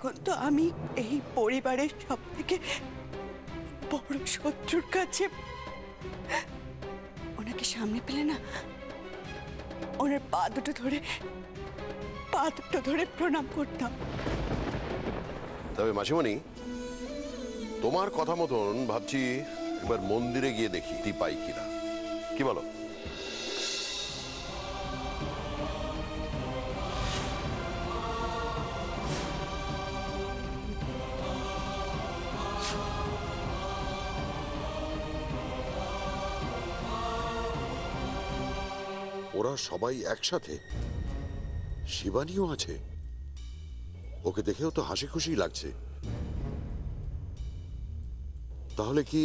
এখন তো আমি এই পরিবারের সবথেকে বড় শত্রুর কাছে ওনাকে সামনে পেলে না ওনার পা দুটো ধরে প্রণাম করতাম। তবে মাসিমণি, তোমার কথা মতন ভাবছি এবার মন্দিরে গিয়ে দেখি পাই কিনা, কি বলো? ওরা সবাই একসাথে, শিবানীও আছে। ওকে দেখেও তো হাসি খুশি লাগছে। তাহলে কি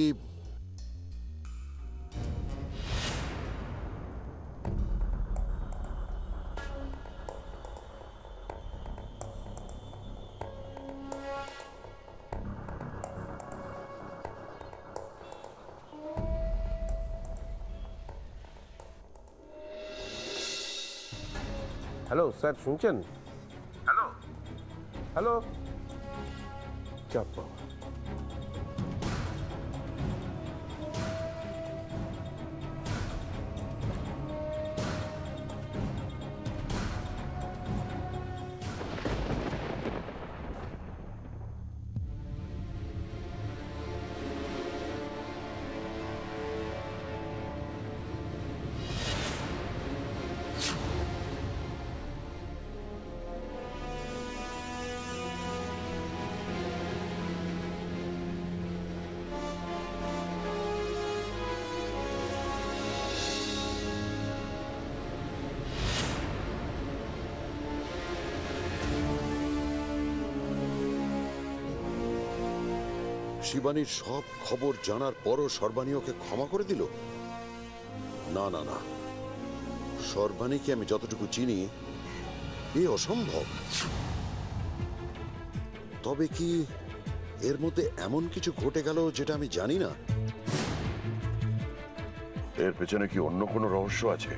হ্যালো স্যার, শুনছেন? হ্যালো হ্যালো, চাপ বাবা। শিবানীর সব খবর জানার পরও সর্বাণী ওকে ক্ষমা করে দিল? না না না, সর্বাণীকে আমি যতটুকু চিনি এ অসম্ভব। তবে কি এর মধ্যে এমন কিছু ঘটে গেল যেটা আমি জানি না? এর পেছনে কি অন্য কোনো রহস্য আছে?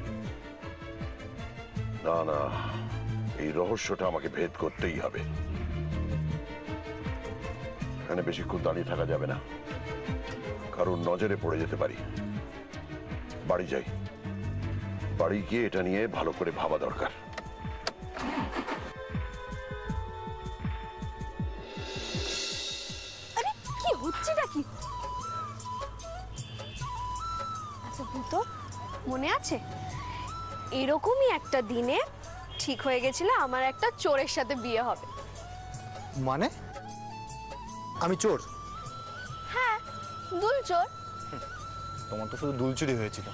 না না, এই রহস্যটা আমাকে ভেদ করতেই হবে। এখানে বেশিক্ষণ দাঁড়িয়ে থাকা যাবে না, কারণ নজরে পড়ে যেতে পারি। বাড়ি যাই, বাড়ি গিয়ে এটা নিয়ে ভালো করে ভাবা দরকার। আরে কি হচ্ছেটা কি? আচ্ছা ভূত, মনে আছে এরকমই একটা দিনে ঠিক হয়ে গেছিল আমার একটা চোরের সাথে বিয়ে হবে। মানে আমি চোর? হ্যাঁ, দুল চোর। তোমার তো শুধু দুল চুরি হয়েছিল,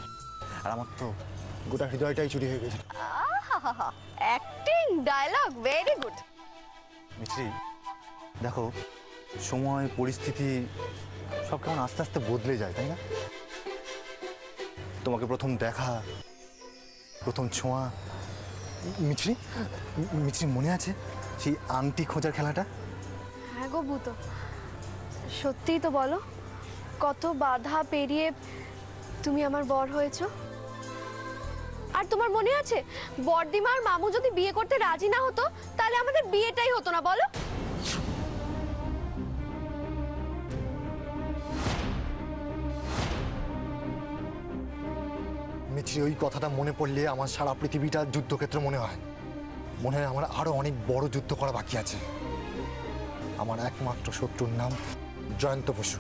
আর আমার তো গোটা হৃদয়টাই চুরি হয়ে গেছিল। Acting, dialogue, very good. মিত্রি, দেখো সময়, পরিস্থিতি সব কেমন আস্তে আস্তে বদলে যায়, তাই না? তোমাকে প্রথম দেখা, প্রথম ছোঁয়া। মিত্রি, মিত্রি মনে আছে সেই আংটি খোঁজার খেলাটা? হ্যাঁ গো ভূত, সত্যিই তো বলো, কত বাধা পেরিয়ে তুমি আমার বর হয়েছো। আর তোমার মনে আছে বড়দিমা আর মামু যদি বিয়ে করতে রাজি না হতো তাহলে আমাদের বিয়েটাই হতো না, বলো? মিত্রি, ওই কথাটা মনে পড়লে আমার সারা পৃথিবীটা যুদ্ধক্ষেত্র মনে হয়। মনে হয় আমার আরো অনেক বড় যুদ্ধ করা বাকি আছে। আমার একমাত্র শত্রুর নাম জয়ন্ত বসু।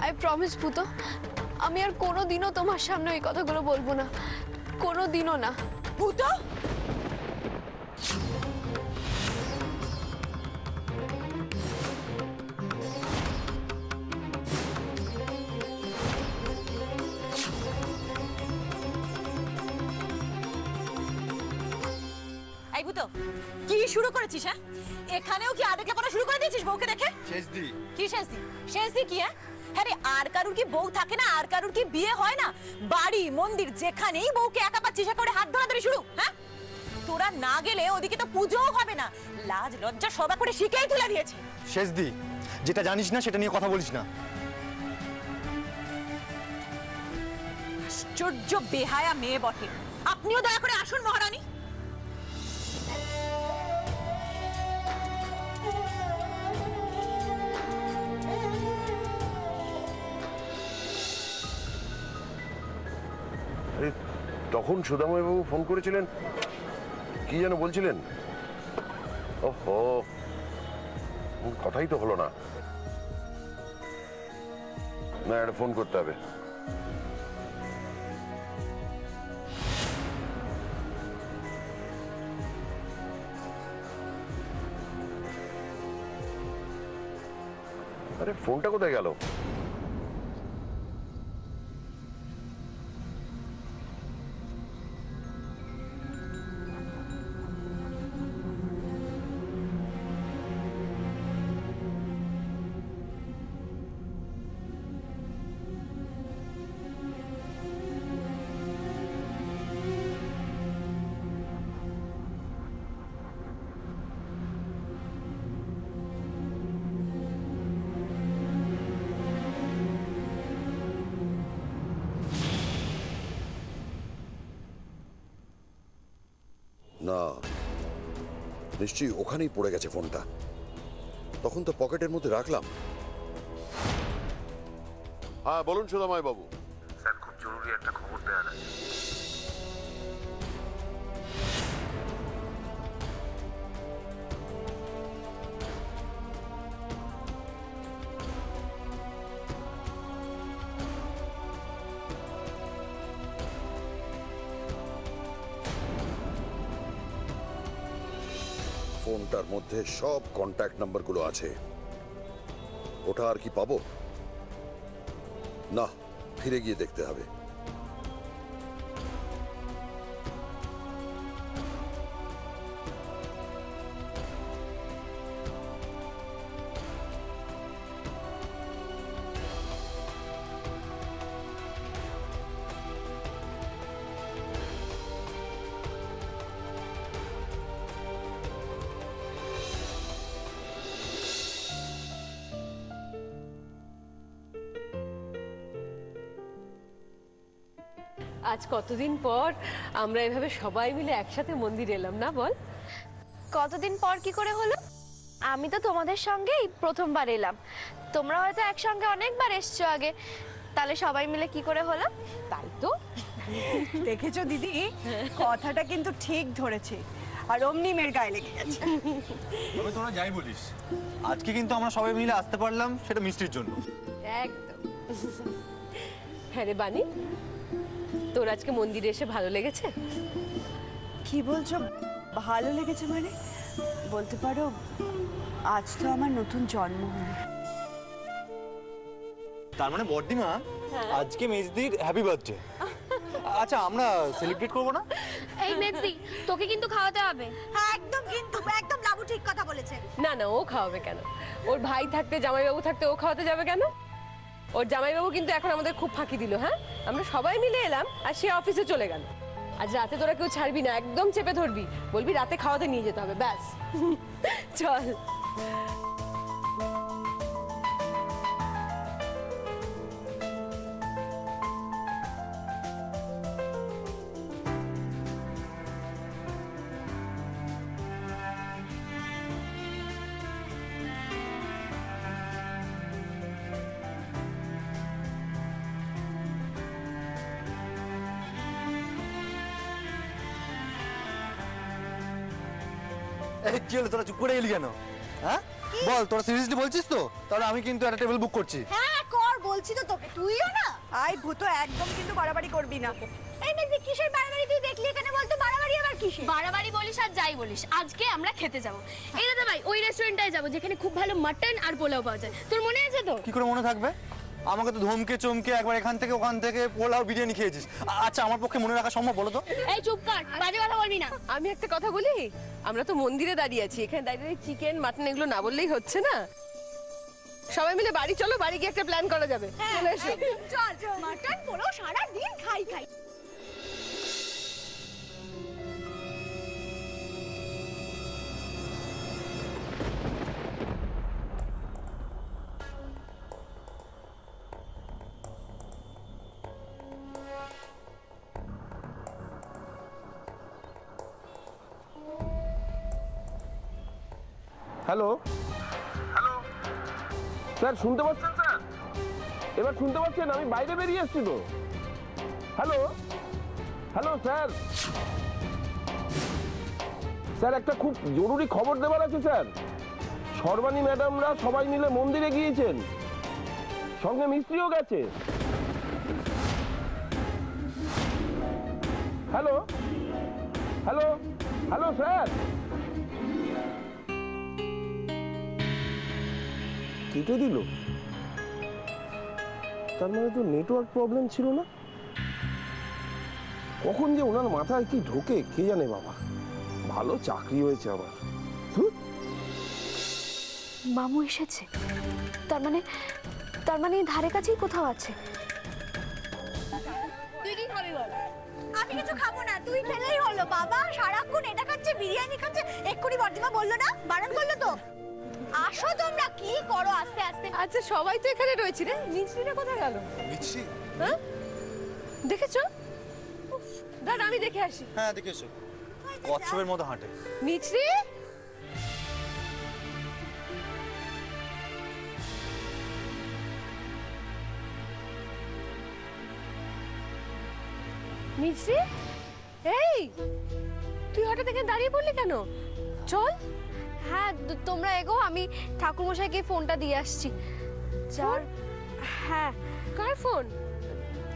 আই প্রমিস ভূত, আমি আর কোনোদিনও তোমার সামনে এই কথাগুলো বলবো না, কোনোদিনও না। ভূত, এই ভূত, কি শুরু করেছিস? হ্যাঁ, এখানেও কি আরেক লেপনা শুরু করে দিয়েছিস বউকে দেখে? শেষদি কি শেষদি? শেষদি কি? হ্যাঁ রে, আর কারুর কি বউ থাকে না? আর কারুর কি বিয়ে হয় না? বাড়ি মন্দির যেখানেই বউকে একা পাচ্ছিস করে হাত ধরাধরি শুরু। হ্যাঁ, তোরা না গেলে ওদিকে তো পুজোও হবে না। লাজ লজ্জা সবা করে শিখেই তুলে দিয়েছে। শেষদি, যেটা জানিস না সেটা নিয়ে কথা বলিস না। আশ্চর্য বেহায়া মেয়ে বটে। আপনিও দয়া করে আসুন মহারানী। তখন সুদাময়বাবু ফোন করেছিলেন, কি যেন বলছিলেন? ওহো, কথাই তো হলো না। না, একটা ফোন করতে হবে। আরে ফোনটা কোথায় গেল? না, নিশ্চয়ই ওখানেই পড়ে গেছে ফোনটা। তখন তো পকেটের মধ্যে রাখলাম। হ্যাঁ বলুন সুদাময় বাবু। স্যার, খুব জরুরি একটা খবর দেওয়ার আছে। ফোনটার মধ্যে সব কন্ট্যাক্ট নাম্বারগুলো আছে। ওটা আর কি পাবো? না, ফিরে গিয়ে দেখতে হবে। আজ কতদিন পর আমরা এভাবে সবাই মিলে একসাথে মন্দির এলাম, না বল? কতদিন পর কি করে হলো? আমি তো তোমাদের সঙ্গেই প্রথমবার এলাম। তোমরা হয়তো একসঙ্গে অনেকবার এসছো আগে, তাহলে সবাই মিলে কি করে হলো? তাই তো। দেখেছো দিদি, কথাটা কিন্তু ঠিক ধরেছে, আর অমনি মেয়ের গায়ে লেগে গেছে। তবে তোরা যাই বলিস, আজকে কিন্তু আমরা সবাই মিলে আসতে পারলাম সেটা মিষ্টির জন্য। একদম। হ্যাঁ রে বানি, তোর আজকে মন্দিরে এসে ভালো লেগেছে? কি বলছো ভালো লেগেছে মানে? বলতে পারো আজ তো আমার নতুন জন্ম হলো। তার মানে বড়দিমা আজকে মেজদির হ্যাপি বার্থডে। আচ্ছা, আমরা সেলিব্রেট করবো না? এই মেজদি, তোকে কিন্তু খাওয়াতে হবে। একদম, কিন্তু একদম লাবু ঠিক কথা বলেছে। না না, ও খাওয়াবে কেন? ওর ভাই থাকতে, জামাইবাবু থাকতে ও খাওয়াতে যাবে কেন? ওর জামাইবাবু কিন্তু এখন আমাদের খুব ফাঁকি দিল। হ্যাঁ, আমরা সবাই মিলে এলাম আর সে অফিসে চলে গেল। আজ রাতে তোরা কেউ ছাড়বি না, একদম চেপে ধরবি, বলবি রাতে খাওয়াতে নিয়ে যেতে হবে, ব্যাস। চল। কি হলো, তোরা চুপ করে এলি কেন? হ্যাঁ বল, তোরা সিরিয়াসলি বলছিস তো? তাহলে আমি কিন্তু একটা টেবিল বুক করছি। হ্যাঁ কর, বলছি তো তোকে, তুইও না। আই ভূতো, একদম কিন্তু বাড়াবাড়ি করবি না। এই মেজদি, কিসের বাড়াবাড়ি তুই দেখলি এখানে? বলতো বাড়াবাড়ি আবার কিসের? বাড়াবাড়ি বলিস আর যাই বলিস, আজকে আমরা খেতে যাব। এই দাদা ভাই, ওই রেস্টুরেন্টটায় যাব যেখানে খুব ভালো মাটন আর পোলাও পাওয়া যায়। তোর মনে আছে তো? কি করে মনে থাকবে? আমাকে তো ধমকে চমকে একবার এখান থেকে ওখান থেকে পোলাও বিরিয়ানি খেয়েছিস। আচ্ছা, আমার পক্ষে মনে রাখা সম্ভব বলো তো? এই চুপ কর, বাজে কথা বলবি না। আমি একটা কথা বলি, আমরা তো মন্দিরে দাঁড়িয়ে আছি, এখানে দাঁড়িয়ে চিকেন মাটন এগুলো না বললেই হচ্ছে না। সবাই মিলে বাড়ি চলো, বাড়ি গিয়ে একটা প্ল্যান করা যাবে। চলে এসো। চল চল, মাটন পোলাও সারা দিন খাই খাই। হ্যালো হ্যালো স্যার, শুনতে পাচ্ছেন স্যার? এবার শুনতে পাচ্ছেন? আমি বাইরে বেরিয়ে এসেছি তো। হ্যালো হ্যালো স্যার, স্যার একটা খুব জরুরি খবর দেওয়ার আছে স্যার। সর্বাণী ম্যাডামরা সবাই মিলে মন্দিরে গিয়েছেন, সঙ্গে মিস্ত্রিও গেছে। হ্যালো হ্যালো হ্যালো স্যার, কেটে দিল? তার মানে তো নেটওয়ার্ক প্রবলেম ছিল না। কখন যে ওনার মাথায় কি ঢোকে কে জানে বাবা। ভালো চাকরি হয়েছে আমার। মামু এসেছে, তার মানে এই ধারে কাছেই কোথাও আছে। তুই কি খাবি বল? আমি কিছু খাবো না, তুই খেলেই হলো। বাবা সারাক্ষণ এটা খাচ্ছে, বিরিয়ানি খাচ্ছে। এক্ষুনি বর্দিমা বললো না, বারণ করলো তো। আসো তোমরা, কি করো আস্তে আস্তে। আচ্ছা সবাই তো এখানে রয়েছে রে, মিছরিটা কোথায় গেল? মিছরি? হ্যাঁ দেখেছো? উফ, দাঁড়া আমি দেখে আসি। হ্যাঁ দেখেছো, কচ্ছপের মতো হাঁটে। মিছরি, মিছরি, এই তুই হঠাৎ এখানে দাঁড়িয়ে পড়লি কেন? চল। হ্যাঁ তোমরা এগো, আমি ঠাকুরমশাইকে ফোনটা দিয়ে আসছি। যার হ্যাঁ, কার ফোন?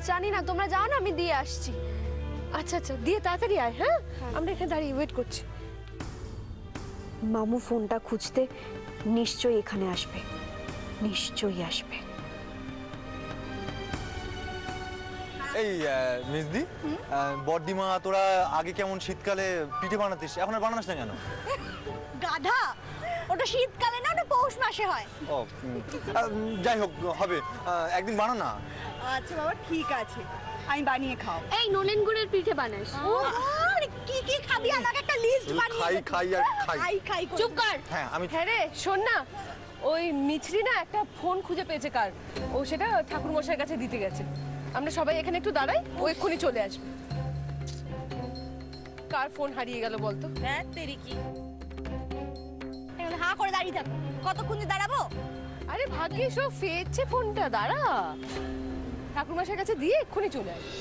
জানি না, তোমরা যাও না, আমি দিয়ে আসছি। আচ্ছা আচ্ছা, দিয়ে তাড়াতাড়ি আয়। হ্যাঁ আমরা এখানে দাঁড়িয়ে ওয়েট করছি। মামু ফোনটা খুঁজতে নিশ্চয়ই এখানে আসবে, নিশ্চয়ই আসবে। এই মিসদি, বড়দিমা তোরা আগে কেমন শীতকালে পিঠে বানাতিস, এখন আর বানাস না কেন? গাধা, ওটা শীতকালে না, ওটা পৌষ মাসে হয়। ও যাই হোক, হবে, একদিন বানা না। আচ্ছা বাবা ঠিক আছে, আমি বানিয়ে খাও। এই নলেন গুড়ের পিঠে বানাস। আরে কি কি খাবি আমাকে একটা লিস্ট বানিয়ে খাই খাই আর খাই। খাই খাই করে। চুপ কর। হ্যাঁ আমি হ্যাঁ রে শোন না, ওই মিছরি না একটা ফোন খুঁজে পেয়েছে কার, ও সেটা ঠাকুর মশাইয়ের কাছে দিতে গেছে। আমরা সবাই এখানে একটু দাঁড়াই, ও এক্ষুনি চলে আসবে। কার ফোন হারিয়ে গেল বলতো? হ্যাঁ তেরি কি, হা করে দাঁড়িয়ে থাকো। কতক্ষণ যে দাঁড়াবো? আরে ভাগ্যিস ও ফেরছে ফোনটা, দাঁড়া। ঠাকুর মশাইয়ের কাছে দিয়ে এক্ষুনি চলে আসবে।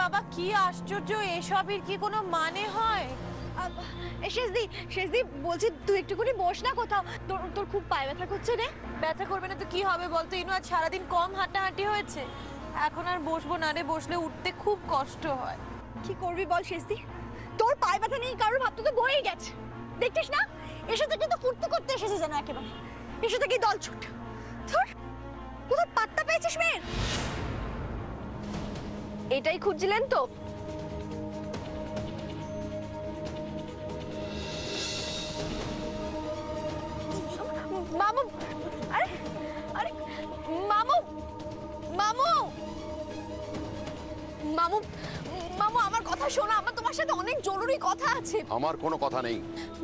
বাবা কি আশ্চর্য, এসবের কি কোনো মানে হয়? শেষদি বলছি তুই একটুখানি বস না কোথাও, তোর খুব পায়ে ব্যথা করছে রে। ব্যথা করবে না তো কি হবে বলতো ইনু, আজ সারাদিন কম হাঁটাহাঁটি হয়েছে, এখন আর বসবো না রে, বসলে উঠতে খুব কষ্ট হয়। কি করবি বল শেষদি, তোর পায়ে ব্যথা নেই কারোর ভাবতে তো বয়ে গেছে, দেখছিস না? এসে থেকে তো ফুর্তি করতে এসেছে যেন একেবারে, এসে থেকেই দল ছুট। ধর কোথাও পাত্তা পেয়েছিস মেয়ের? এটাই খুঁজছিলেন তো? মামু, আরে আরে মামু, মামু, মামু, মামু আমার কথা শোনো, আমার তোমার সাথে অনেক জরুরি কথা আছে। আমার কোনো কথা নেই।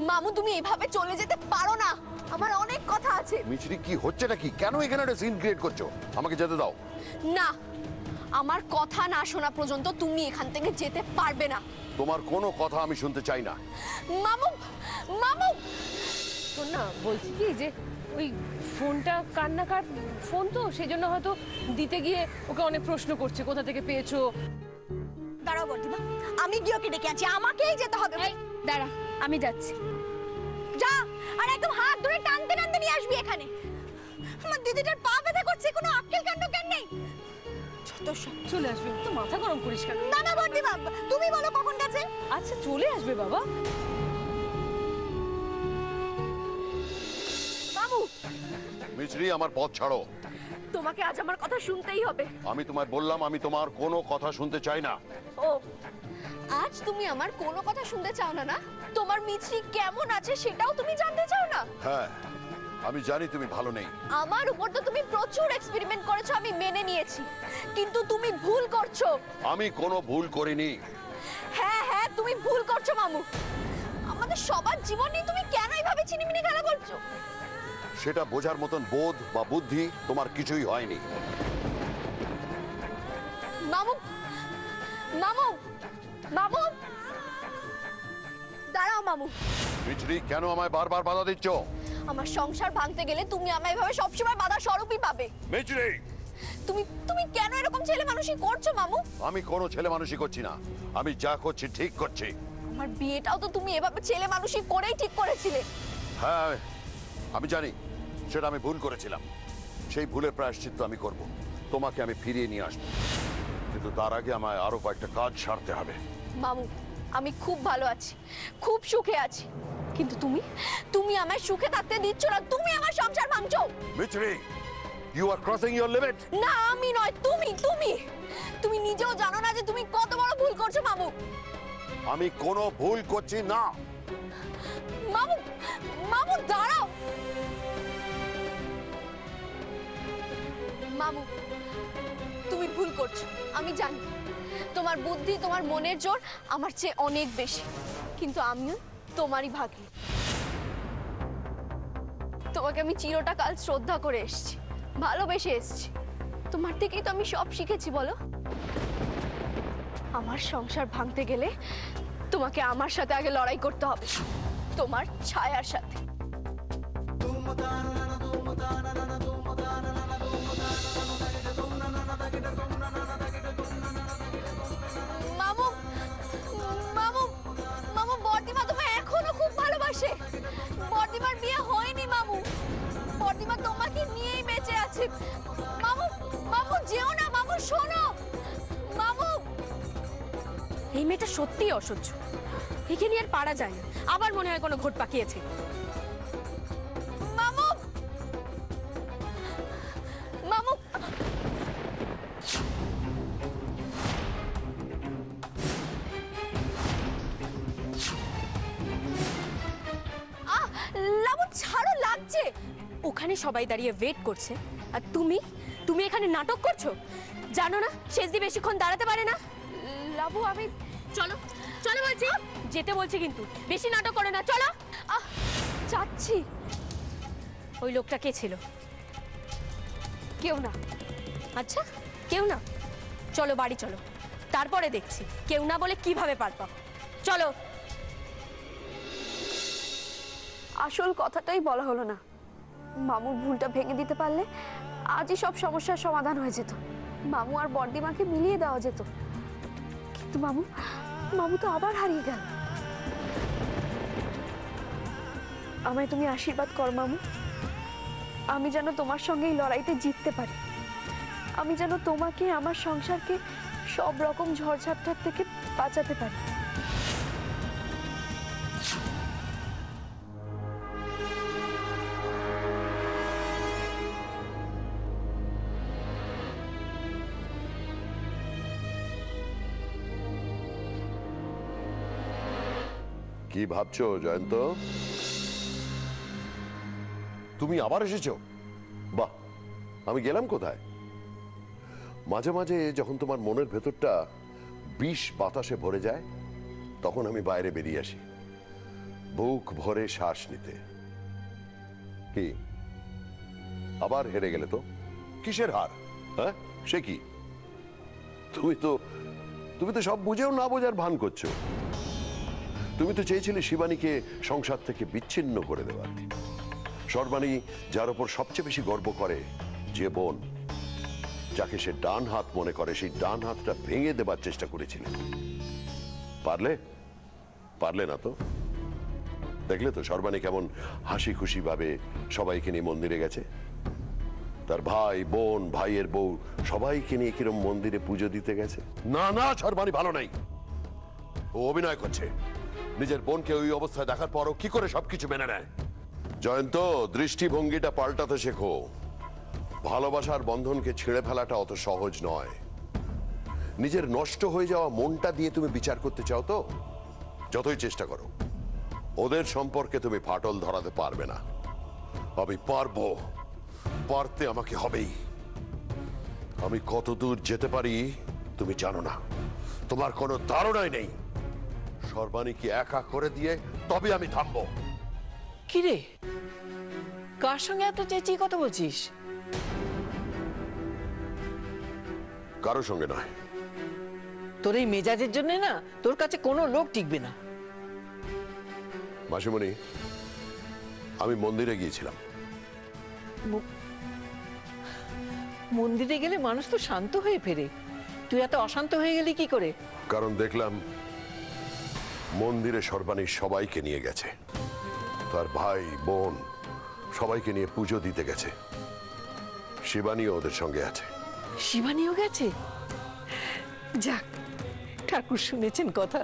মামু তুমি এভাবে চলে যেতে পারো না, আমার অনেক কথা আছে। মিছরি কি হচ্ছে নাকি? কেন এখানে একটা সিন ক্রিয়েট করছো? আমাকে যেতে দাও। না, আমার কথা না শোনা পর্যন্ত তুমি এখান থেকে যেতে পারবে না। তোমার কোনো কথা আমি শুনতে চাই না। মামু, মামু শোন না, বলছি কি যে ওই ফোনটা কার না কার ফোন, তো সেই জন্য হয়তো দিতে গিয়ে ওকে অনেক প্রশ্ন করছে, কোথা থেকে পেয়েছো। দাঁড়াও বর্দিমা, আমি গিয়ে ওকে ডেকে আনছি, আমাকেই যেতে হবে। দাঁড়া, আমি যাচ্ছি। যা, আর একদম হাত ধরে টানতে টানতে নিয়ে আসবি এখানে। আমার দিদিটার পা ব্যথা করছে, কোনো আক্কেল কাণ্ড জ্ঞান নেই। যত সব চলে আসবে, তো মাথা গরম করিস কেন? না না বর্দিমা, তুমি বলো কখন গেছে। আচ্ছা চলে আসবে বাবা। মামু, মিছরি, আমার পথ ছাড়ো। তোমাকে আজ আমার কথা শুনতেই হবে। আমি তোমায় বললাম আমি তোমার কোনো কথা শুনতে চাই না। ও, আজ তুমি আমার কোনো কথা শুনতে চাও না? না, তোমার মিছরি কেমন আছে সেটাও তুমি জানতে চাও না? হ্যাঁ, আমি জানি তুমি ভালো নেই। আমার উপর তো তুমি প্রচুর এক্সপেরিমেন্ট করেছো, আমি মেনে নিয়েছি, কিন্তু তুমি ভুল করছো। আমি কোনো ভুল করিনি। হ্যাঁ হ্যাঁ, তুমি ভুল করছো মামু। আমাদের সবার জীবন নিয়ে তুমি কেন এইভাবে চিনিমিনি খেলা করছো? সেটা বোঝার মতন বোধ বা বুদ্ধি তোমার কিছুই হয়নি। মামু, মামু, মামু, দাঁড়াও মামু। মিছরি, কেন আমায় বারবার বাধা দিচ্ছ? আমার সংসার ভাঙতে গেলে তুমি আমায় এভাবে সবসময় বাধা স্বরূপই পাবে। মিছরি, তুমি তুমি কেন এরকম ছেলে মানুষই করছো মামু? আমি কোনো ছেলে মানুষই করছি না, আমি যা করছি ঠিক করছি। আমার বিয়েটাও তো তুমি এভাবে ছেলে মানুষই করেই ঠিক করেছিলে। হ্যাঁ, আমি জানি সেটা আমি ভুল করেছিলাম। সেই ভুলের প্রায়শ্চিত্ত আমি করব, তোমাকে আমি ফিরিয়ে নিয়ে আসবো, কিন্তু তার আগে আমায় আরো কয়েকটা কাজ সারতে হবে। মামু, আমি খুব ভালো আছি, খুব সুখে আছি, কিন্তু তুমি তুমি আমায় সুখে থাকতে দিচ্ছ না, তুমি আমার সংসার ভাঙছো। Mishri, you are crossing your limit. না, আমি নয়, তুমি তুমি তুমি নিজেও জানো না যে তুমি কত বড় ভুল করছো মামু। আমি কোনো ভুল করছি না। মামু, মামু দাঁড়াও। মামু, তুমি ভুল করছো, আমি জানি। তোমার বুদ্ধি, তোমার মনের জোর আমার চেয়ে অনেক বেশি, কিন্তু আমিও তোমারই ভাগী। তোমাকে আমি চিরটা কাল শ্রদ্ধা করে এসেছি, ভালোবেসে এসেছি। তোমার থেকেই তো আমি সব শিখেছি। বলো, আমার সংসার ভাঙতে গেলে তোমাকে আমার সাথে আগে লড়াই করতে হবে, তোমার ছায়ার সাথে। মামু, মামু, মামু, বর্দিমা তোমায় এখনো খুব ভালোবাসে। বর্দিমার বিয়ে হয়নি মামু, বর্দিমা তোমাকে নিয়েই বেঁচে আছে। মামু, মামু যেও না, মামু শোনো। মামু, এই মেয়েটা সত্যিই অসহ্য, একে নিয়ে আর পারা যায় না। আবার মনে হয় কোনো ঘোট পাকিয়েছে। মামু, মামু, লাবু ছাড়ো, লাগছে। ওখানে সবাই দাঁড়িয়ে ওয়েট করছে, আর তুমি তুমি এখানে নাটক করছো। জানো না শেষদি বেশিক্ষণ দাঁড়াতে পারে না। লাবু, আমি চলো চলো বলছি, যেতে বলছি, কিন্তু বেশি নাটক করে না। চলো। যাচ্ছি। ওই লোকটা কে ছিল? কেউ না। আচ্ছা, কেউ না? চলো বাড়ি চলো, তারপরে দেখছি কেউ না বলে কিভাবে পারবা। চলো। আসল কথাটাই বলা হলো না। মামুর ভুলটা ভেঙে দিতে পারলে আজই সব সমস্যার সমাধান হয়ে যেত। মামু আর বর্দিমাকে মিলিয়ে দেওয়া যেত, কিন্তু মামু মামু তো আবার হারিয়ে গেল। আমায় তুমি আশীর্বাদ কর মামু, আমি যেন তোমার সঙ্গে এই লড়াইতে জিততে পারি। আমি যেন তোমাকে, আমার সংসারকে সব রকম ঝড়ঝাপটার থেকে বাঁচাতে পারি। কি ভাবছো জয়ন্ত? তুমি আবার এসেছো? বাহ, আমি গেলাম কোথায়? মাঝে মাঝে যখন তোমার মনের ভেতরটা বিষ বাতাসে ভরে যায়, তখন আমি বাইরে বেরিয়ে আসি, বুক ভরে শ্বাস নিতে। কি আবার হেরে গেলে তো? কিসের হার? হ্যাঁ, সে কি? তুমি তো সব বুঝেও না বোঝার ভান করছো। তুমি তো চেয়েছিলে শিবানীকে সংসার থেকে বিচ্ছিন্ন করে দেওয়ার। সর্বাণী যার উপর সবচেয়ে বেশি গর্ব করে, যে বোন যাকে সে ডান হাত মনে করে, সেই ডান হাতটা ভেঙে দেবার চেষ্টা করেছিলে। পারলে না তো? দেখলে তো সর্বাণী কেমন হাসি খুশি ভাবে সবাইকে নিয়ে মন্দিরে গেছে। তার ভাই বোন ভাইয়ের বউ সবাইকে নিয়ে কিরম মন্দিরে পুজো দিতে গেছে। না না, সর্বাণী ভালো নাই। ও অভিনয় করছে। নিজের বোনকে ওই অবস্থায় দেখার পরও কি করে সবকিছু মেনে নেয়। জয়ন্ত, দৃষ্টিভঙ্গিটা পাল্টাতে শেখো। ভালোবাসার বন্ধনকে ছিঁড়ে ফেলাটা অত সহজ নয়। নিজের নষ্ট হয়ে যাওয়া মনটা দিয়ে তুমি বিচার করতে চাও তো যতই চেষ্টা করো, ওদের সম্পর্কে তুমি ফাটল ধরাতে পারবে না। আমি পারবো, পারতে আমাকে হবেই। আমি কত দূর যেতে পারি তুমি জানো না, তোমার কোনো ধারণাই নেই। সর্বাণীকে একা করে দিয়ে তবে আমি থামবো। কিরে, কার সঙ্গে এত চেঁচিয়ে কথা বলছিস? কারো সঙ্গে নয়। তোর এই মেজাজের জন্য না তোর কাছে কোনো লোক টিকবে না। মাসিমণি, আমি মন্দিরে গিয়েছিলাম। মন্দিরে গেলে মানুষ তো শান্ত হয়ে ফেরে, তুই এত অশান্ত হয়ে গেলি কি করে? কারণ দেখলাম মন্দিরে সর্বাণী সবাইকে নিয়ে গেছে, তার ভাই বোন সবাইকে নিয়ে পুজো দিতে গেছে। শিবানীও ওদের সঙ্গে আছে। শিবানীও গেছে? যাক, ঠাকুর শুনেছেন কথা।